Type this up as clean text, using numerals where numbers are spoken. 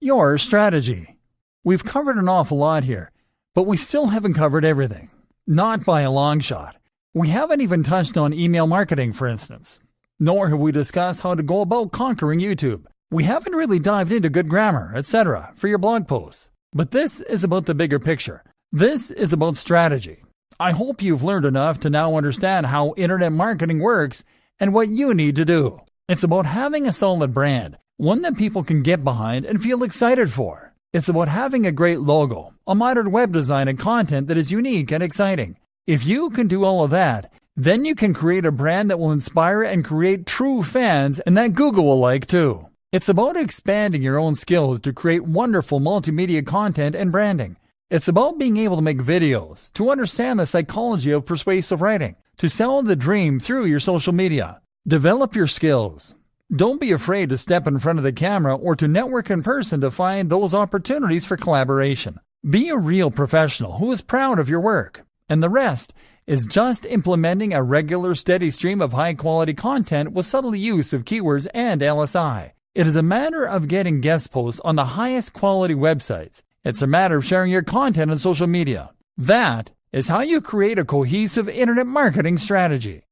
your strategy. We've covered an awful lot here, but we still haven't covered everything. Not by a long shot. We haven't even touched on email marketing, for instance. Nor have we discussed how to go about conquering YouTube. We haven't really dived into good grammar, etc. for your blog posts. But this is about the bigger picture. This is about strategy. I hope you've learned enough to now understand how internet marketing works and what you need to do. It's about having a solid brand, one that people can get behind and feel excited for. It's about having a great logo, a modern web design and content that is unique and exciting. If you can do all of that, then you can create a brand that will inspire and create true fans and that Google will like too. It's about expanding your own skills to create wonderful multimedia content and branding. It's about being able to make videos, to understand the psychology of persuasive writing, to sell the dream through your social media. Develop your skills. Don't be afraid to step in front of the camera or to network in person to find those opportunities for collaboration. Be a real professional who is proud of your work. And the rest is just implementing a regular steady stream of high-quality content with subtle use of keywords and LSI. It is a matter of getting guest posts on the highest quality websites. It's a matter of sharing your content on social media. That is how you create a cohesive internet marketing strategy.